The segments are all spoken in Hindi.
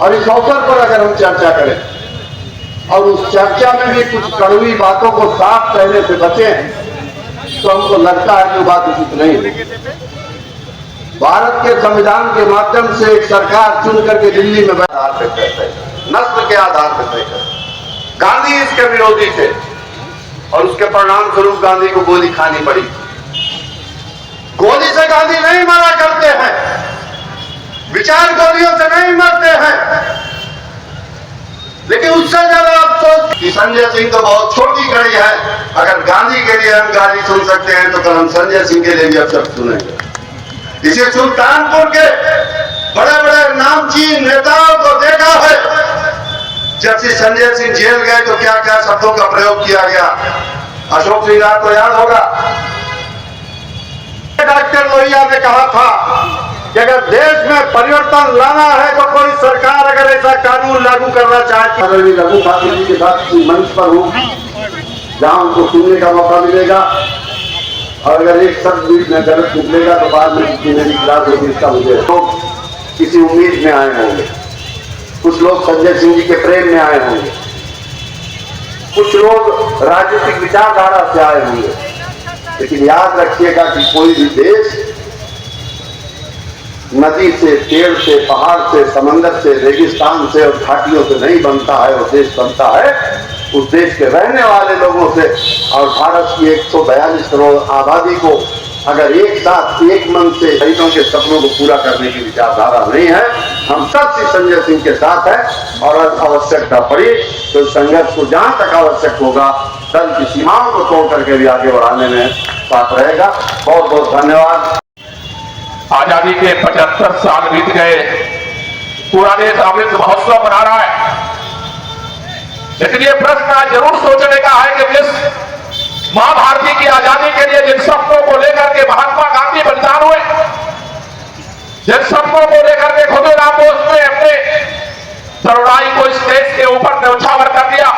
और इस अवसर पर अगर हम चर्चा करें और उस चर्चा में भी कुछ कड़वी बातों को साफ कहने से बचे तो हमको लगता है कि बात उचित नहीं है। भारत के संविधान के माध्यम से एक सरकार चुन करके दिल्ली में आधार पर तय करे, नस्ल के आधार पर तय करे। गांधी इसके विरोधी थे और उसके परिणाम स्वरूप गांधी को गोली खानी पड़ी। गोली से गांधी नहीं मारा करते हैं, विचार गोलियों से नहीं मरते हैं। लेकिन उससे ज्यादा अफसोस कि संजय सिंह तो बहुत छोटी कड़ी है। अगर गांधी के लिए हम गाली सुन सकते हैं तो कल हम संजय सिंह के लिए भी अवसर सुनेंगे। इसे सुल्तानपुर के बड़े बड़े नामचीन नेताओं को देखा है, जब से संजय सिंह जेल गए तो क्या क्या शब्दों का प्रयोग किया गया। अशोक सिंह को याद होगा, डॉक्टर लोहिया ने कहा था कि अगर देश में परिवर्तन लाना है तो कोई सरकार अगर ऐसा कानून लागू करना चाहती है, लघु ठाकुर जी के साथ मंच पर हूं जहां उनको सुनने का मौका मिलेगा और अगर एक शब्द बीच में गलत निकलेगा तो बाद में किसी ने खिलाफ होगी। इसका मुझे लोग किसी उम्मीद में आए होंगे, कुछ लोग संजय सिंह जी के प्रेम में आए होंगे, कुछ लोग राजनीतिक विचारधारा से आए होंगे। लेकिन याद रखिएगा कि कोई भी देश नदी से, पेड़ से, पहाड़ से, समंदर से, रेगिस्तान से और घाटियों से नहीं बनता है। वो देश बनता है उस देश के रहने वाले लोगों से। और भारत की 142 करोड़ आबादी को अगर एक साथ एक मन से शहीदों के सपनों को पूरा करने की विचारधारा नहीं है, हम सब से संजय सिंह के साथ है। और आवश्यकता पड़ी तो संघर्ष को जहां तक आवश्यक होगा दल की सीमाओं को तोड़ करके भी आगे बढ़ाने में साथ रहेगा। बहुत बहुत धन्यवाद। आजादी के 75 साल बीत गए, पूरा देश अमृत महोत्सव मना रहा है। लेकिन ये प्रश्न आज जरूर सोचने का है कि जिस मां भारती की आजादी के लिए जिन सपनों को लेकर के महात्मा गांधी बलिदान हुए, जिन सपनों को लेकर के खुदीराम बोस ने अपने तरुणाई को इस देश के ऊपर न्यौछावर कर दिया,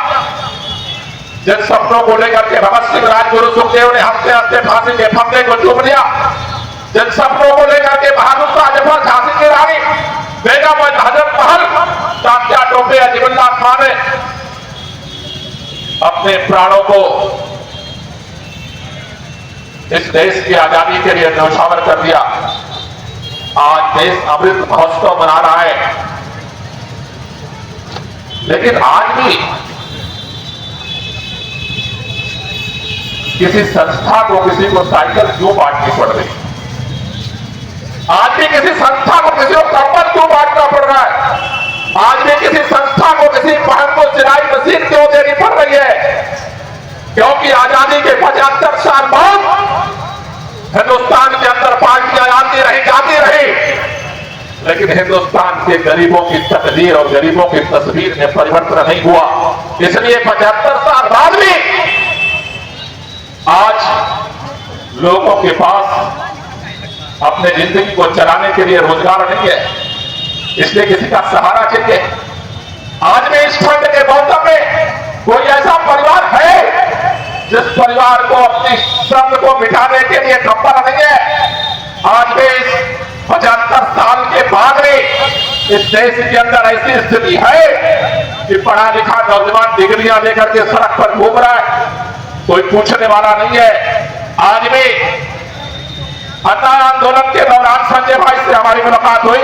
जिन सपनों को लेकर के भगत सिंह, राजगुरु सुखदेव ने हंसते हंसते फांसी के फंदे को चूम लिया, जिन सपनों को लेकर के बहादुर शाह जफर, झांसी की रानी बेगम हजरत महल, तात्या टोपे, अजीबुल्लाह खान ने अपने प्राणों को इस देश की आजादी के लिए न्यौछावर कर दिया। आज देश अमृत महोत्सव मना रहा है। लेकिन आज भी किसी संस्था को, किसी को साइकिल क्यों बांटनी पड़ रही? आज भी किसी संस्था को, किसी को कंबल क्यों बांटना पड़ रहा है? आज भी किसी संस्था को, किसी बहन को सिलाई मशीन क्यों देनी पड़ रही है? क्योंकि आजादी के 75 साल बाद हिंदुस्तान के अंदर पार्टियां आती रही, जाती रही, लेकिन हिंदुस्तान के गरीबों की तकदीर और गरीबों की तस्वीर में परिवर्तन नहीं हुआ। इसलिए 75 साल बाद भी आज लोगों के पास अपने जिंदगी को चलाने के लिए रोजगार नहीं है, इसलिए किसी का सहारा चाहिए। आज भी इस ठंड के मौसम में कोई ऐसा परिवार है जिस परिवार को अपनी श्रम को मिटाने के लिए कंबल नहीं है। आज भी इस 75 साल के बाद भी इस देश के अंदर ऐसी स्थिति है कि पढ़ा लिखा नौजवान डिग्रियां लेकर के सड़क पर घूम रहा है, कोई पूछने वाला नहीं है। आज भी अन्ना आंदोलन के दौरान संजय भाई से हमारी मुलाकात हुई।